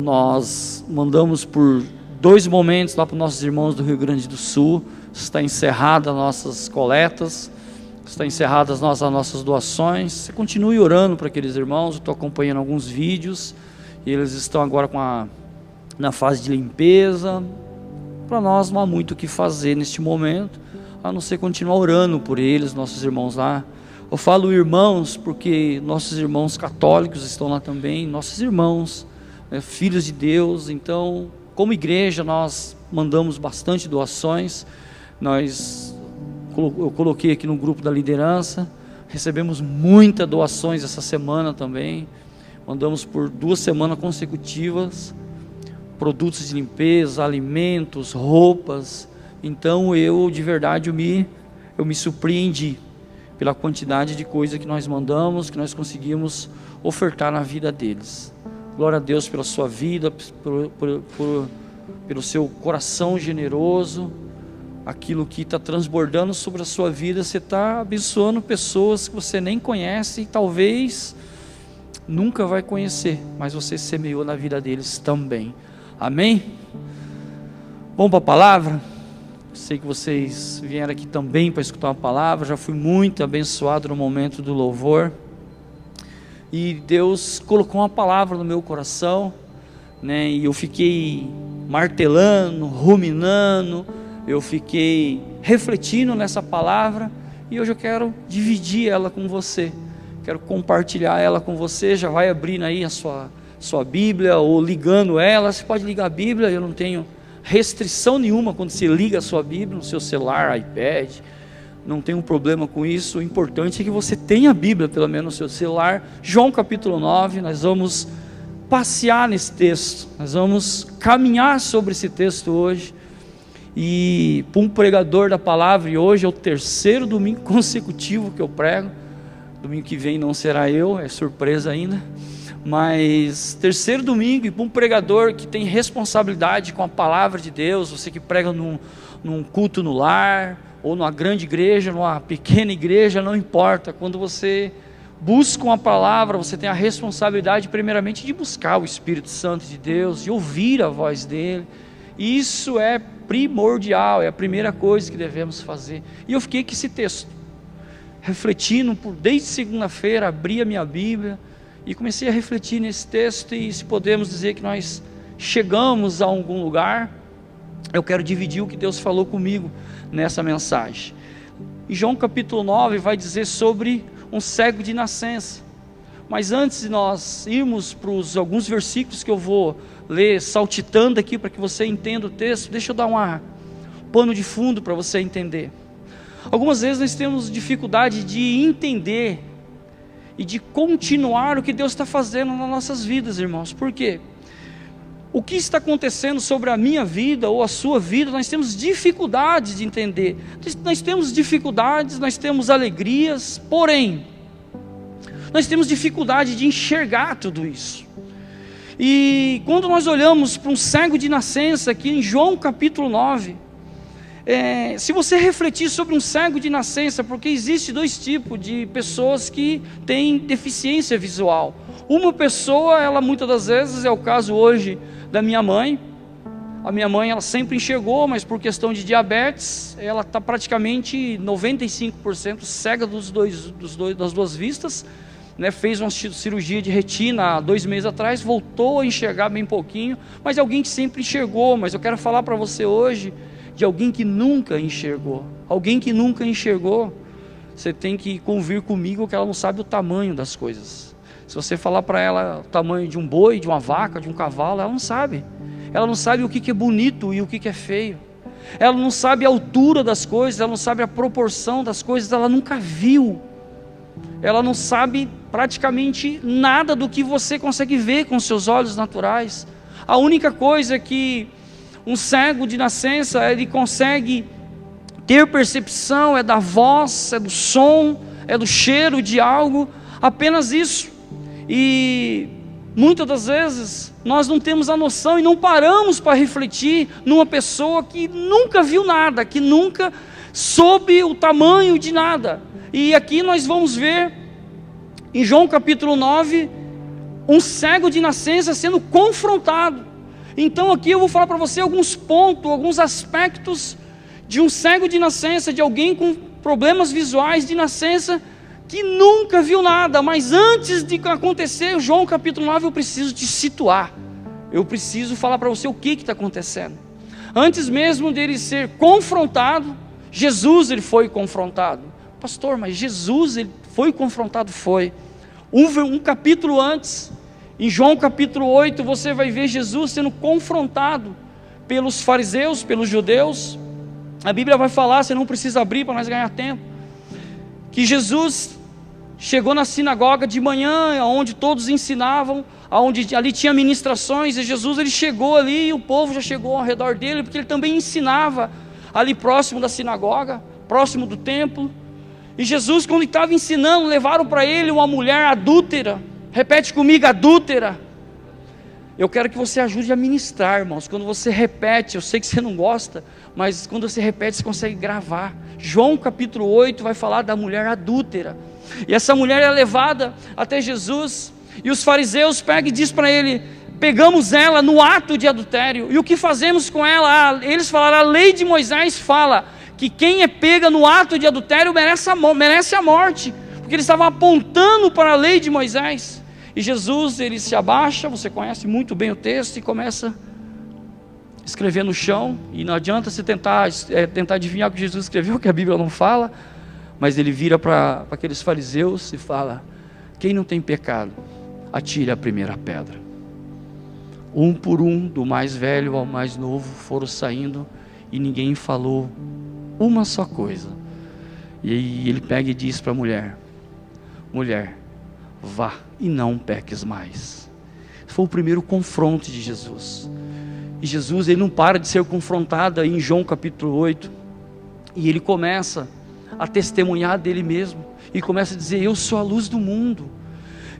Nós mandamos por 2 momentos lá para os nossos irmãos do Rio Grande do Sul. Está encerrada as nossas coletas, está encerradas as nossas doações. Você continue orando para aqueles irmãos. Eu estou acompanhando alguns vídeos e eles estão agora na fase de limpeza. Para nós não há muito o que fazer neste momento, a não ser continuar orando por eles, nossos irmãos lá. Eu falo irmãos porque nossos irmãos católicos estão lá também, nossos irmãos, filhos de Deus. Então, como igreja, nós mandamos bastante doações. Eu coloquei aqui no grupo da liderança, recebemos muitas doações essa semana também. Mandamos por 2 semanas consecutivas, produtos de limpeza, alimentos, roupas. Então eu, de verdade, eu me surpreendi pela quantidade de coisa que nós mandamos, que nós conseguimos ofertar na vida deles. Glória a Deus pela sua vida, pelo seu coração generoso. Aquilo que está transbordando sobre a sua vida, você está abençoando pessoas que você nem conhece e talvez nunca vai conhecer, mas você semeou na vida deles também. Amém? Vamos para a palavra? Sei que vocês vieram aqui também para escutar uma palavra. Já fui muito abençoado no momento do louvor. E Deus colocou uma palavra no meu coração, né? E eu fiquei martelando, ruminando. Eu fiquei refletindo nessa palavra. E hoje eu quero dividir ela com você. Quero compartilhar ela com você. Já vai abrindo aí a sua Bíblia ou ligando ela. Você pode ligar a Bíblia, eu não tenho restrição nenhuma quando você liga a sua Bíblia no seu celular, iPad, não tem um problema com isso. O importante é que você tenha a Bíblia pelo menos no seu celular. João capítulo 9, nós vamos passear nesse texto, nós vamos caminhar sobre esse texto hoje. E para um pregador da palavra, e hoje é o 3º domingo consecutivo que eu prego, domingo que vem não será eu, é surpresa ainda, mas 3º domingo, e para um pregador que tem responsabilidade com a palavra de Deus, você que prega num culto no lar, ou numa grande igreja, numa pequena igreja, não importa, quando você busca uma palavra, você tem a responsabilidade primeiramente de buscar o Espírito Santo de Deus, de ouvir a voz dele. Isso é primordial, é a primeira coisa que devemos fazer. E eu fiquei com esse texto, refletindo desde segunda-feira, abri a minha Bíblia, e comecei a refletir nesse texto. E se podemos dizer que nós chegamos a algum lugar, eu quero dividir o que Deus falou comigo nessa mensagem. E João capítulo 9 vai dizer sobre um cego de nascença. Mas antes de nós irmos para alguns versículos que eu vou ler, saltitando aqui para que você entenda o texto, deixa eu dar um pano de fundo para você entender. Algumas vezes nós temos dificuldade de entender e de continuar o que Deus está fazendo nas nossas vidas, irmãos. Por quê? O que está acontecendo sobre a minha vida ou a sua vida, nós temos dificuldades de entender. Nós temos dificuldades, nós temos alegrias, porém, nós temos dificuldade de enxergar tudo isso. E quando nós olhamos para um cego de nascença, aqui em João capítulo 9, se você refletir sobre um cego de nascença, porque existe 2 tipos de pessoas que têm deficiência visual. Uma pessoa, ela muitas das vezes, é o caso hoje da minha mãe. A minha mãe, ela sempre enxergou, mas por questão de diabetes, ela está praticamente 95% cega das 2 vistas, né? Fez uma cirurgia de retina há 2 meses atrás, voltou a enxergar bem pouquinho, mas é alguém que sempre enxergou. Mas eu quero falar para você hoje de alguém que nunca enxergou. Alguém que nunca enxergou, você tem que convir comigo que ela não sabe o tamanho das coisas. Se você falar para ela o tamanho de um boi, de uma vaca, de um cavalo, ela não sabe. Ela não sabe o que é bonito e o que é feio. Ela não sabe a altura das coisas, ela não sabe a proporção das coisas, ela nunca viu. Ela não sabe praticamente nada do que você consegue ver com seus olhos naturais. A única coisa que um cego de nascença, ele consegue ter percepção, é da voz, é do som, é do cheiro de algo, apenas isso. E muitas das vezes nós não temos a noção e não paramos para refletir numa pessoa que nunca viu nada, que nunca soube o tamanho de nada. E aqui nós vamos ver em João capítulo 9 um cego de nascença sendo confrontado. Então aqui eu vou falar para você alguns pontos, alguns aspectos de um cego de nascença, de alguém com problemas visuais de nascença, que nunca viu nada. Mas antes de acontecer, João capítulo 9, eu preciso te situar. Eu preciso falar para você o que está acontecendo. Antes mesmo dele ser confrontado, Jesus ele foi confrontado. Pastor, mas Jesus ele foi confrontado? Foi. Um capítulo antes, em João capítulo 8, você vai ver Jesus sendo confrontado pelos fariseus, pelos judeus. A Bíblia vai falar, você não precisa abrir para nós ganhar tempo, que Jesus chegou na sinagoga de manhã, onde todos ensinavam, onde ali tinha ministrações, e Jesus ele chegou ali, e o povo já chegou ao redor dele, porque ele também ensinava ali próximo da sinagoga, próximo do templo. E Jesus, quando estava ensinando, levaram para ele uma mulher adúltera. Repete comigo, adúltera. Eu quero que você ajude a ministrar, irmãos. Quando você repete, eu sei que você não gosta, mas quando você repete, você consegue gravar. João capítulo 8 vai falar da mulher adúltera. E essa mulher é levada até Jesus, e os fariseus pegam e dizem para ele: pegamos ela no ato de adultério, e o que fazemos com ela? Eles falaram: a lei de Moisés fala que quem é pega no ato de adultério merece a morte, porque eles estavam apontando para a lei de Moisés. E Jesus ele se abaixa, você conhece muito bem o texto, e começa a escrever no chão. E não adianta você tentar adivinhar o que Jesus escreveu, que a Bíblia não fala. Mas ele vira para aqueles fariseus e fala: quem não tem pecado, atire a primeira pedra. Um por um, do mais velho ao mais novo, foram saindo, e ninguém falou uma só coisa. E aí ele pega e diz para a mulher: mulher, vá e não peques mais. Foi o primeiro confronto de Jesus. E Jesus ele não para de ser confrontado aí em João capítulo 8, e ele começa a testemunhar dele mesmo, e começa a dizer: eu sou a luz do mundo.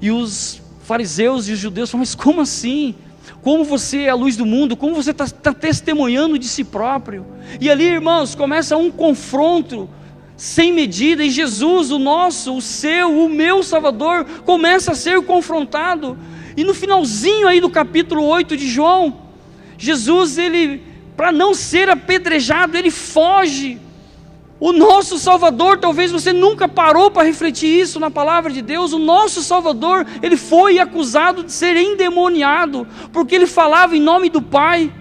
E os fariseus e os judeus falam: mas como assim? Como você é a luz do mundo? Como você está testemunhando de si próprio? E ali, irmãos, começa um confronto sem medida, e Jesus, o seu, o meu Salvador, começa a ser confrontado. E no finalzinho aí do capítulo 8 de João, Jesus, ele, para não ser apedrejado, ele foge. O nosso Salvador, talvez você nunca parou para refletir isso na palavra de Deus. O nosso Salvador, ele foi acusado de ser endemoniado, porque ele falava em nome do Pai.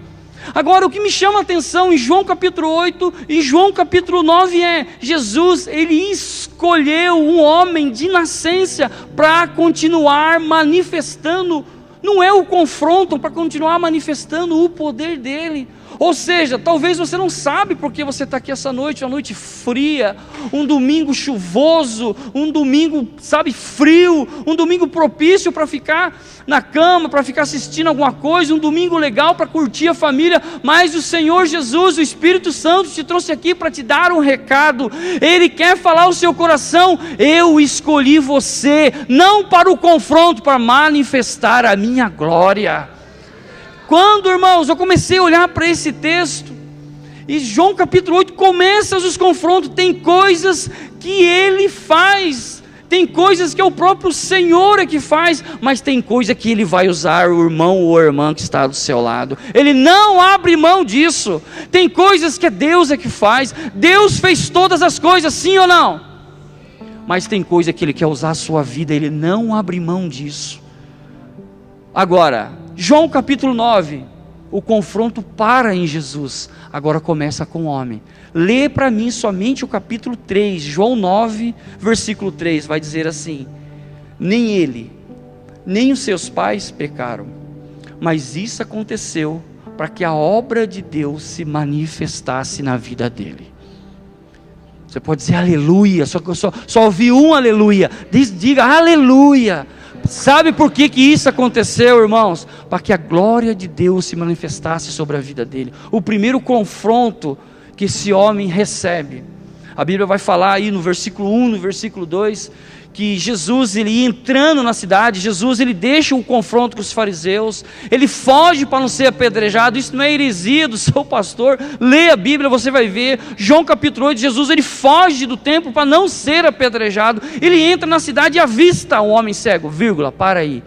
Agora, o que me chama a atenção em João capítulo 8 e João capítulo 9 é: Jesus, ele escolheu um homem de nascença para continuar manifestando, não é o confronto, para continuar manifestando o poder dele. Ou seja, talvez você não sabe porque você está aqui essa noite, uma noite fria, um domingo chuvoso, um domingo, frio, um domingo propício para ficar na cama, para ficar assistindo alguma coisa, um domingo legal para curtir a família, mas o Senhor Jesus, o Espírito Santo te trouxe aqui para te dar um recado. Ele quer falar ao seu coração: eu escolhi você, não para o confronto, para manifestar a minha glória. Quando, irmãos, eu comecei a olhar para esse texto, e João capítulo 8 começa os confrontos, tem coisas que ele faz, tem coisas que é o próprio Senhor é que faz, mas tem coisa que ele vai usar o irmão ou a irmã que está do seu lado. Ele não abre mão disso. Tem coisas que é Deus é que faz. Deus fez todas as coisas, sim ou não? Mas tem coisa que ele quer usar a sua vida, ele não abre mão disso. Agora, João capítulo 9, o confronto para em Jesus, agora começa com o homem. Lê para mim somente o capítulo 3, João 9, versículo 3, vai dizer assim: nem ele, nem os seus pais pecaram, mas isso aconteceu para que a obra de Deus se manifestasse na vida dele. Você pode dizer aleluia, só que eu só ouvi um aleluia. Diga aleluia. Sabe por que isso aconteceu, irmãos? Para que a glória de Deus se manifestasse sobre a vida dele. O primeiro confronto que esse homem recebe, a Bíblia vai falar aí no versículo 1, no versículo 2, que Jesus, ele ia entrando na cidade, Jesus, ele deixa o confronto com os fariseus, ele foge para não ser apedrejado. Isso não é heresia do seu pastor, lê a Bíblia, você vai ver. João capítulo 8, Jesus, ele foge do templo para não ser apedrejado, ele entra na cidade e avista um homem cego, para aí,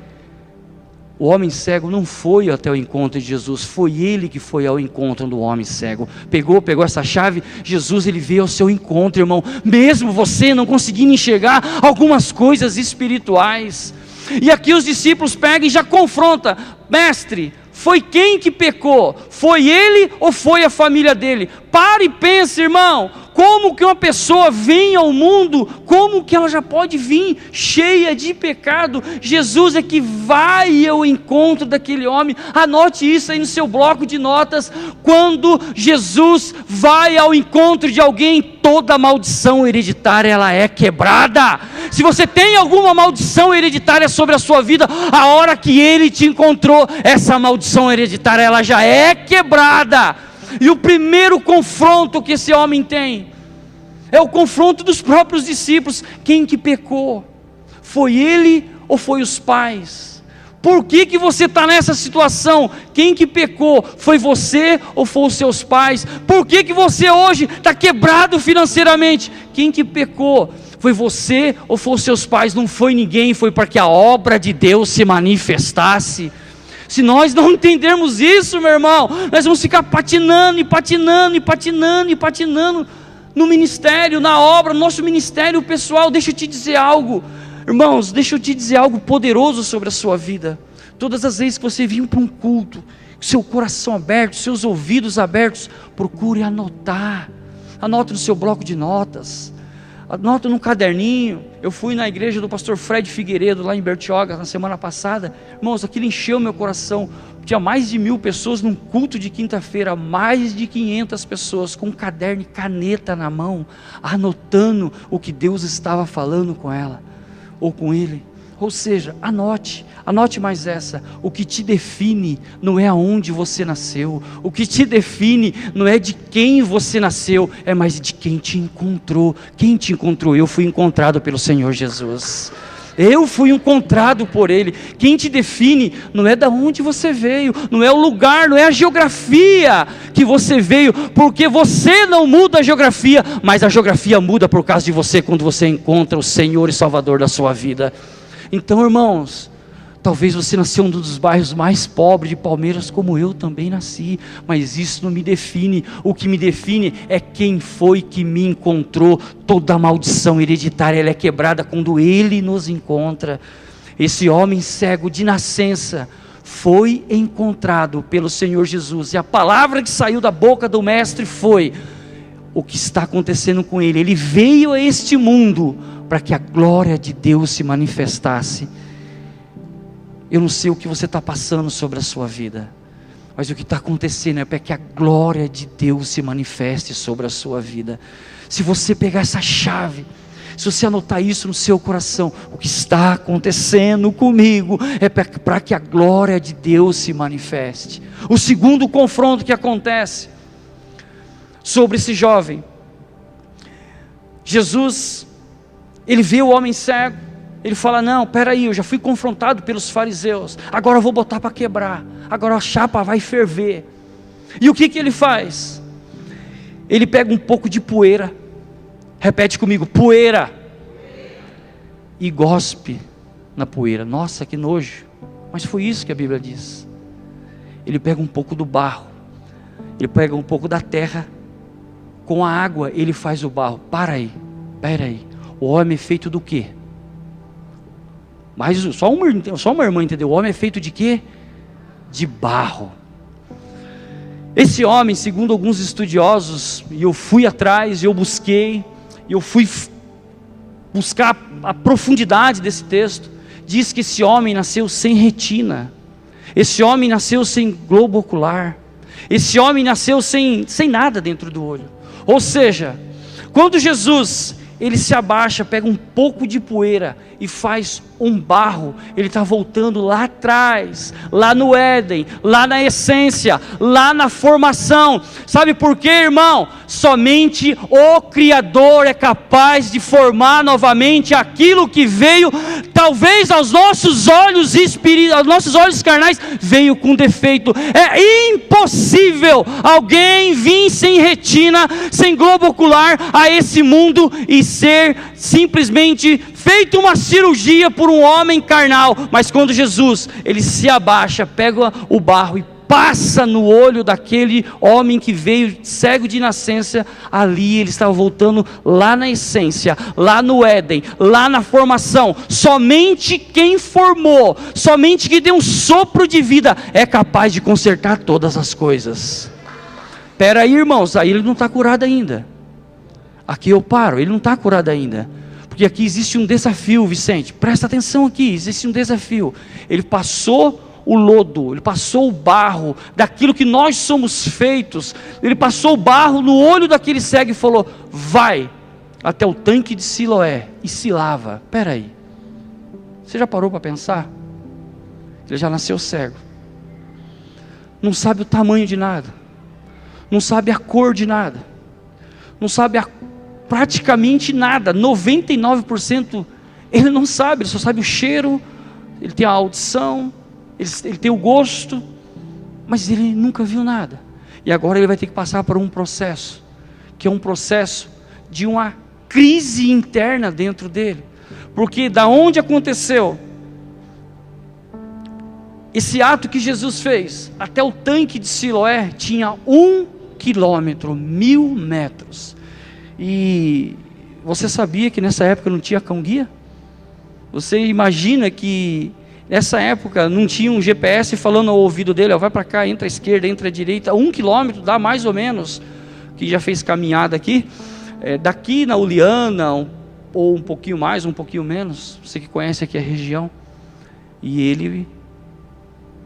O homem cego não foi até o encontro de Jesus, foi ele que foi ao encontro do homem cego. Pegou essa chave, Jesus ele veio ao seu encontro, irmão, mesmo você não conseguindo enxergar algumas coisas espirituais. E aqui os discípulos pegam e já confrontam: mestre, foi quem que pecou? Foi ele ou foi a família dele? Para e pensa, irmão, como que uma pessoa vem ao mundo, como que ela já pode vir cheia de pecado? Jesus é que vai ao encontro daquele homem. Anote isso aí no seu bloco de notas: quando Jesus vai ao encontro de alguém, toda maldição hereditária ela é quebrada. Se você tem alguma maldição hereditária sobre a sua vida, a hora que ele te encontrou, essa maldição hereditária ela já é quebrada. E o primeiro confronto que esse homem tem é o confronto dos próprios discípulos. Quem que pecou? Foi ele ou foi os pais? Por que você está nessa situação? Quem que pecou? Foi você ou foi os seus pais? Por que você hoje está quebrado financeiramente? Quem que pecou? Foi você ou foi os seus pais? Não foi ninguém, foi para que a obra de Deus se manifestasse. Se nós não entendermos isso, meu irmão, nós vamos ficar patinando no ministério, na obra, no nosso ministério pessoal. Deixa eu te dizer algo, irmãos, deixa eu te dizer algo poderoso sobre a sua vida. Todas as vezes que você vir para um culto, seu coração aberto, seus ouvidos abertos, procure anotar. Anote no seu bloco de notas, anota num caderninho. Eu fui na igreja do pastor Fred Figueiredo, lá em Bertioga, na semana passada. Irmãos, aquilo encheu meu coração. Tinha mais de 1000 pessoas num culto de quinta-feira, mais de 500 pessoas com um caderno e caneta na mão, anotando o que Deus estava falando com ela, ou com ele. Ou seja, anote mais essa: o que te define não é aonde você nasceu, o que te define não é de quem você nasceu, é mais de quem te encontrou. Quem te encontrou? Eu fui encontrado pelo Senhor Jesus, eu fui encontrado por Ele. Quem te define não é da onde você veio, não é o lugar, não é a geografia que você veio, porque você não muda a geografia, mas a geografia muda por causa de você, quando você encontra o Senhor e Salvador da sua vida. Então, irmãos, talvez você nasceu em um dos bairros mais pobres de Palmeiras, como eu também nasci, mas isso não me define. O que me define é quem foi que me encontrou. Toda maldição hereditária ela é quebrada quando Ele nos encontra. Esse homem cego de nascença foi encontrado pelo Senhor Jesus, e a palavra que saiu da boca do mestre foi: o que está acontecendo com ele? Ele veio a este mundo para que a glória de Deus se manifestasse. Eu não sei o que você está passando sobre a sua vida, mas o que está acontecendo é para que a glória de Deus se manifeste sobre a sua vida. Se você pegar essa chave, se você anotar isso no seu coração: o que está acontecendo comigo é para que a glória de Deus se manifeste. O segundo confronto que acontece sobre esse jovem, Jesus, ele vê o homem cego, ele fala: não, peraí, eu já fui confrontado pelos fariseus, agora eu vou botar para quebrar, agora a chapa vai ferver. E o que ele faz? Ele pega um pouco de poeira, repete comigo: poeira, e gospe na poeira. Nossa, que nojo, mas foi isso que a Bíblia diz. Ele pega um pouco do barro, ele pega um pouco da terra, com a água ele faz o barro. Para aí, pera aí, o homem é feito do quê? Mas só uma irmã entendeu. O homem é feito de quê? De barro. Esse homem, segundo alguns estudiosos, e eu fui atrás, eu busquei, eu fui buscar a profundidade desse texto, diz que esse homem nasceu sem retina, esse homem nasceu sem globo ocular, esse homem nasceu sem nada dentro do olho. Ou seja, quando Jesus ele se abaixa, pega um pouco de poeira e faz um barro, ele está voltando lá atrás, lá no Éden, lá na essência, lá na formação. Sabe por quê, irmão? Somente o Criador é capaz de formar novamente aquilo que veio, talvez aos nossos olhos aos nossos olhos carnais, veio com defeito. É impossível alguém vir sem retina, sem globo ocular a esse mundo e ser simplesmente feito uma cirurgia por um homem carnal, mas quando Jesus, ele se abaixa, pega o barro e passa no olho daquele homem que veio cego de nascença, ali ele estava voltando lá na essência, lá no Éden, lá na formação. Somente quem formou, somente quem deu um sopro de vida é capaz de consertar todas as coisas. Espera aí, irmãos, aí ele não está curado ainda. Aqui eu paro, ele não está curado ainda, porque aqui existe um desafio, Vicente, presta atenção aqui, existe um desafio. Ele passou o lodo, ele passou o barro daquilo que nós somos feitos, ele passou o barro no olho daquele cego e falou: vai até o tanque de Siloé e se lava. Espera aí, você já parou para pensar? Ele já nasceu cego, não sabe o tamanho de nada, não sabe a cor de nada, não sabe praticamente nada, 99% ele não sabe, ele só sabe o cheiro, ele tem a audição, ele tem o gosto, mas ele nunca viu nada. E agora ele vai ter que passar por um processo, que é um processo de uma crise interna dentro dele, porque da onde aconteceu esse ato que Jesus fez, até o tanque de Siloé, tinha 1 quilômetro, 1000 metros, e você sabia que nessa época não tinha cão-guia? Você imagina que nessa época não tinha um GPS falando ao ouvido dele: ó, vai para cá, entra à esquerda, entra à direita. 1 quilômetro dá mais ou menos, que já fez caminhada aqui, daqui na Uliana, ou um pouquinho mais, um pouquinho menos, você que conhece aqui a região. E ele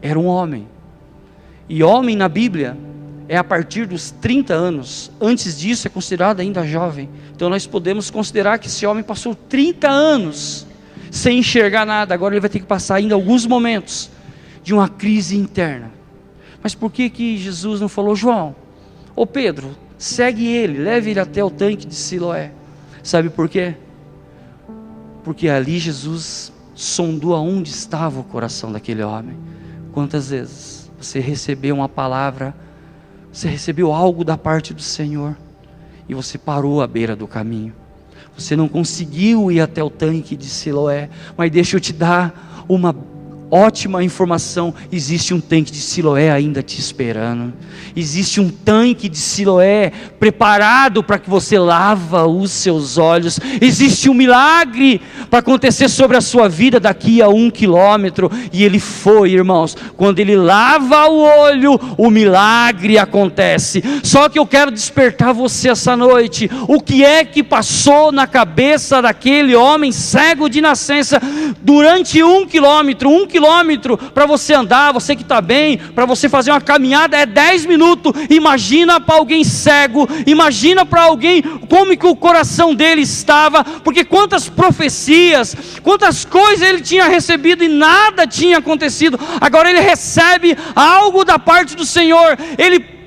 era um homem, e homem na Bíblia é a partir dos 30 anos, antes disso é considerado ainda jovem. Então nós podemos considerar que esse homem passou 30 anos sem enxergar nada. Agora ele vai ter que passar ainda alguns momentos de uma crise interna. Mas por que Jesus não falou: João, ô Pedro, segue ele, leve ele até o tanque de Siloé? Sabe por quê? Porque ali Jesus sondou aonde estava o coração daquele homem. Quantas vezes você recebeu uma palavra, você recebeu algo da parte do Senhor, e você parou à beira do caminho, você não conseguiu ir até o tanque de Siloé? Mas deixa eu te dar uma ótima informação: existe um tanque de Siloé ainda te esperando, existe um tanque de Siloé preparado para que você lava os seus olhos, existe um milagre para acontecer sobre a sua vida daqui a 1 quilômetro, e ele foi, irmãos, quando ele lava o olho, o milagre acontece. Só que eu quero despertar você essa noite: o que é que passou na cabeça daquele homem cego de nascença durante 1 quilômetro? 1 quilômetro para você andar, você que está bem, para você fazer uma caminhada é 10 minutos, imagina para alguém cego, imagina para alguém como que o coração dele estava, porque quantas profecias, quantas coisas ele tinha recebido e nada tinha acontecido. Agora ele recebe algo da parte do Senhor, ele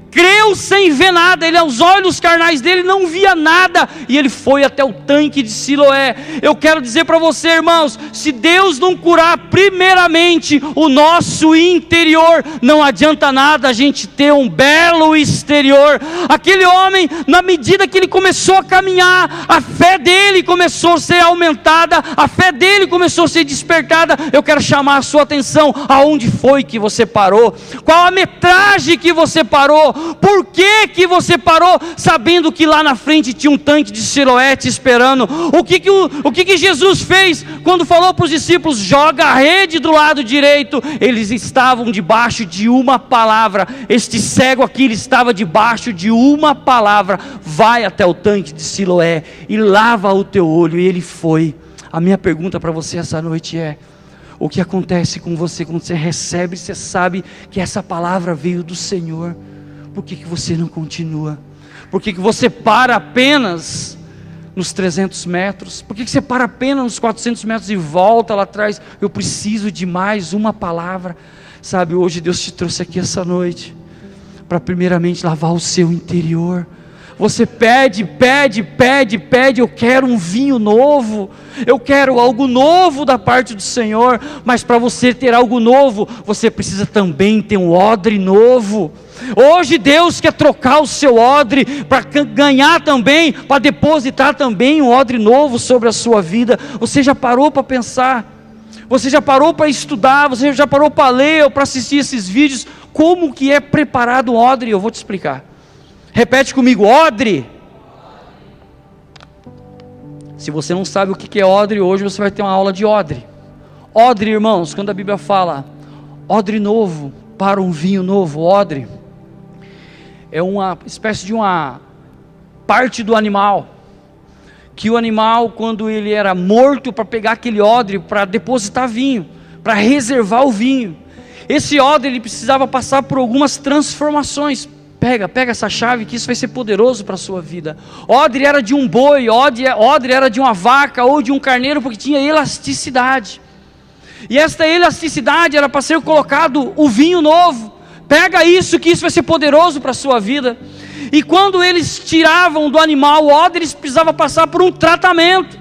creu sem ver nada, ele aos olhos carnais dele não via nada, e ele foi até o tanque de Siloé. Eu quero dizer para você, irmãos, se Deus não curar primeiramente o nosso interior, não adianta nada a gente ter um belo exterior. Aquele homem, na medida que ele começou a caminhar, a fé dele começou a ser aumentada, a fé dele começou a ser despertada. Eu quero chamar a sua atenção: aonde foi que você parou? Qual a metragem que você parou? Por que você parou, sabendo que lá na frente tinha um tanque de Siloé te esperando? O que Jesus fez quando falou para os discípulos: joga a rede do lado direito? Eles estavam debaixo de uma palavra. Este cego aqui, ele estava debaixo de uma palavra: vai até o tanque de Siloé e lava o teu olho. E ele foi. A minha pergunta para você essa noite é: o que acontece com você quando você recebe, você sabe que essa palavra veio do Senhor? Por que você não continua? Por que você para apenas nos 300 metros? Por que você para apenas nos 400 metros e volta lá atrás? Eu preciso de mais uma palavra. Sabe, hoje Deus te trouxe aqui essa noite para primeiramente lavar o seu interior, Você pede, eu quero um vinho novo, eu quero algo novo da parte do Senhor, mas para você ter algo novo, você precisa também ter um odre novo. Hoje Deus quer trocar o seu odre, para ganhar também, para depositar também um odre novo sobre a sua vida. Você já parou para pensar? Você já parou para estudar? Você já parou para ler ou para assistir esses vídeos? Como que é preparado o odre? Eu vou te explicar. Repete comigo, odre. Se você não sabe o que é odre, hoje você vai ter uma aula de odre. Odre, irmãos, quando a Bíblia fala odre novo para um vinho novo, odre é uma espécie de uma parte do animal, que o animal, quando ele era morto, para pegar aquele odre, para depositar vinho, para reservar o vinho, esse odre ele precisava passar por algumas transformações. Pega essa chave, que isso vai ser poderoso para a sua vida. Odre era de um boi, odre era de uma vaca ou de um carneiro, porque tinha elasticidade, e esta elasticidade era para ser colocado o vinho novo. Pega isso, que isso vai ser poderoso para a sua vida. E quando eles tiravam do animal o odre, eles precisavam passar por um tratamento,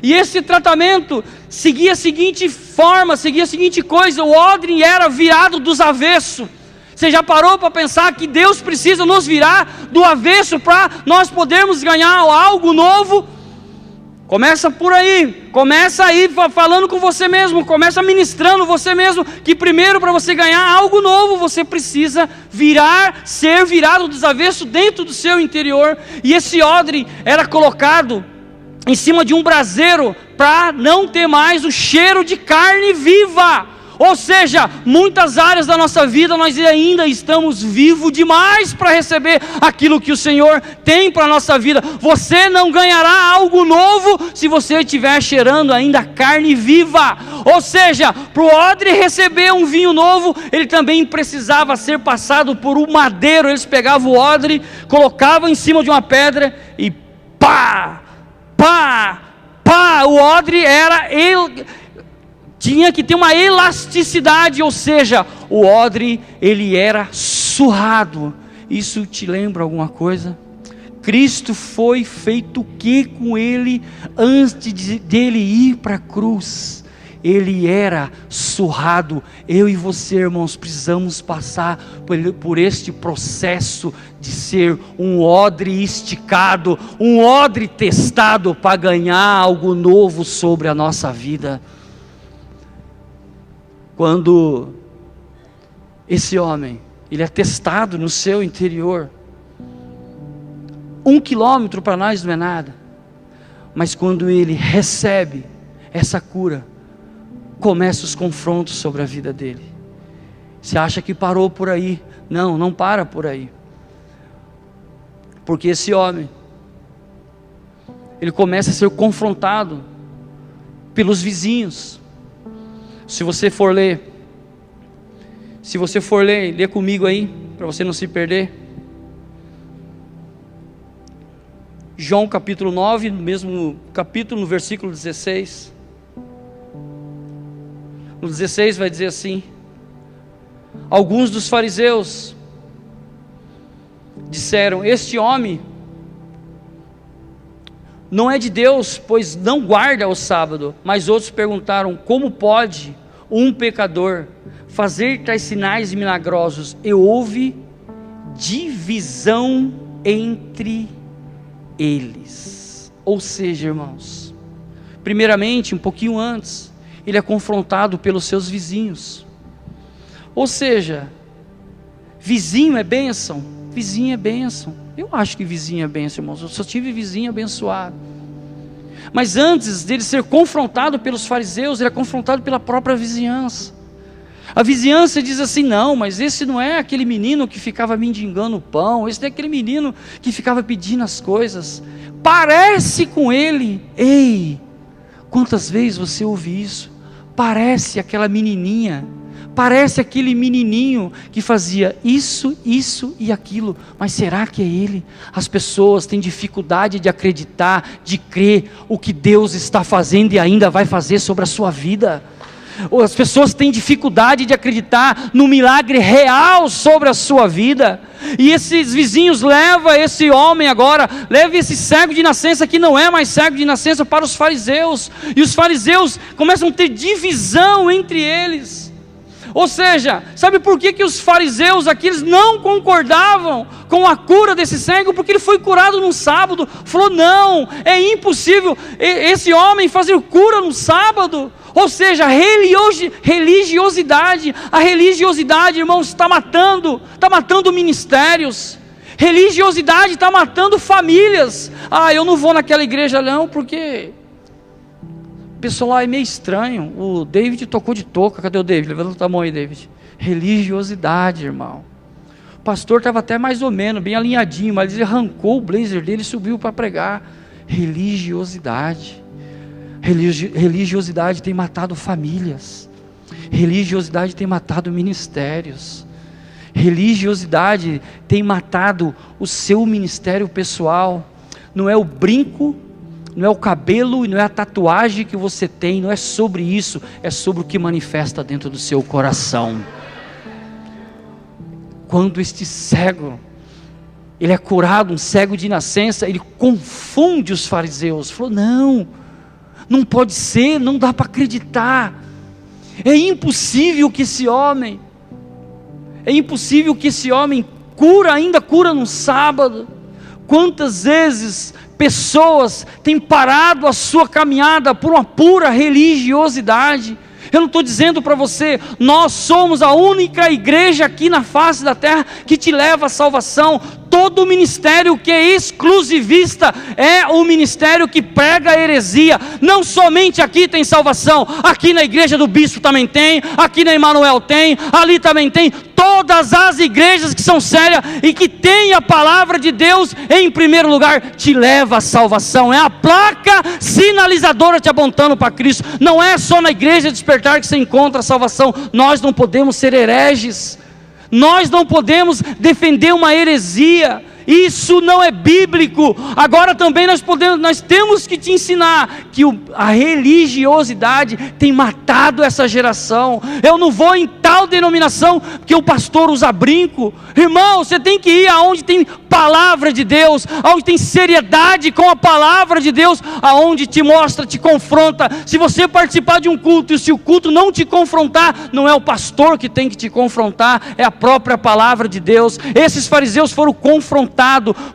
e esse tratamento seguia a seguinte forma, seguia a seguinte coisa: o odre era virado dos avessos. Você já parou para pensar que Deus precisa nos virar do avesso para nós podermos ganhar algo novo? Começa por aí, começa aí falando com você mesmo, começa ministrando você mesmo, que primeiro, para você ganhar algo novo, você precisa ser virado dos avessos dentro do seu interior. E esse odre era colocado em cima de um braseiro, para não ter mais o cheiro de carne viva. Ou seja, muitas áreas da nossa vida nós ainda estamos vivos demais para receber aquilo que o Senhor tem para a nossa vida. Você não ganhará algo novo se você estiver cheirando ainda carne viva. Ou seja, para o odre receber um vinho novo, ele também precisava ser passado por um madeiro. Eles pegavam o odre, colocavam em cima de uma pedra e pá, o odre tinha que ter uma elasticidade, ou seja, o odre ele era surrado. Isso te lembra alguma coisa? Cristo foi feito o que com ele antes dele ir para a cruz? Ele era surrado. Eu e você, irmãos, precisamos passar por este processo de ser um odre esticado, um odre testado, para ganhar algo novo sobre a nossa vida. Quando esse homem, ele é testado no seu interior, 1 quilômetro para nós não é nada, mas quando ele recebe essa cura, começam os confrontos sobre a vida dele. Você acha que parou por aí? Não, não para por aí, porque esse homem, ele começa a ser confrontado pelos vizinhos. Se você for ler lê comigo aí, para você não se perder. João capítulo 9, no mesmo capítulo, no versículo 16. No 16 vai dizer assim: alguns dos fariseus disseram: este homem não é de Deus, pois não guarda o sábado. Mas outros perguntaram: como pode um pecador fazer tais sinais milagrosos? E houve divisão entre eles. Ou seja, irmãos, primeiramente, um pouquinho antes, ele é confrontado pelos seus vizinhos. Ou seja, vizinho é bênção? Vizinho é bênção. Eu acho que vizinho é bênção, irmãos. Eu só tive vizinho abençoado. Mas antes dele ser confrontado pelos fariseus, ele é confrontado pela própria vizinhança. A vizinhança diz assim: não, mas esse não é aquele menino que ficava mendigando o pão, esse não é aquele menino que ficava pedindo as coisas, parece com ele. Ei, quantas vezes você ouve isso? Parece aquela menininha, parece aquele menininho que fazia isso e aquilo, mas será que é ele? As pessoas têm dificuldade de acreditar, de crer o que Deus está fazendo e ainda vai fazer sobre a sua vida. As pessoas têm dificuldade de acreditar no milagre real sobre a sua vida. E esses vizinhos levam esse homem agora, leva esse cego de nascença, que não é mais cego de nascença, para os fariseus. E os fariseus começam a ter divisão entre eles. Ou seja, sabe por que os fariseus aqui, eles não concordavam com a cura desse cego? Porque ele foi curado no sábado. Falou, não, é impossível esse homem fazer cura no sábado. Ou seja, religiosidade. A religiosidade, irmãos, está matando ministérios. Religiosidade está matando famílias. Eu não vou naquela igreja não, porque o pessoal lá é meio estranho. O David tocou de touca. Cadê o David? Levanta a mão aí, David. Religiosidade, irmão. O pastor estava até mais ou menos, bem alinhadinho, mas ele arrancou o blazer dele e subiu para pregar. Religiosidade. Religiosidade tem matado famílias. Religiosidade tem matado ministérios. Religiosidade tem matado o seu ministério pessoal. Não é o brinco, não é o cabelo, não é a tatuagem que você tem, não é sobre isso, é sobre o que manifesta dentro do seu coração. Quando este cego, ele é curado, um cego de nascença, ele confunde os fariseus. Falou, não pode ser, não dá para acreditar. É impossível que esse homem cura no sábado. Quantas vezes pessoas têm parado a sua caminhada por uma pura religiosidade? Eu não estou dizendo para você, nós somos a única igreja aqui na face da terra que te leva à salvação. Todo ministério que é exclusivista é o ministério que prega a heresia. Não somente aqui tem salvação, aqui na igreja do bispo também tem, aqui na Emanuel tem, ali também tem. Todas as igrejas que são sérias e que têm a palavra de Deus em primeiro lugar, te leva à salvação. É a placa sinalizadora te apontando para Cristo. Não é só na igreja Despertar que você encontra a salvação. Nós não podemos ser hereges. Nós não podemos defender uma heresia. Isso não é bíblico. Agora também nós temos que te ensinar que a religiosidade tem matado essa geração. Eu não vou em tal denominação porque o pastor usa brinco. Irmão, você tem que ir aonde tem palavra de Deus, aonde tem seriedade com a palavra de Deus, aonde te mostra, te confronta. Se você participar de um culto e se o culto não te confrontar, não é o pastor que tem que te confrontar, é a própria palavra de Deus. Esses fariseus foram confrontados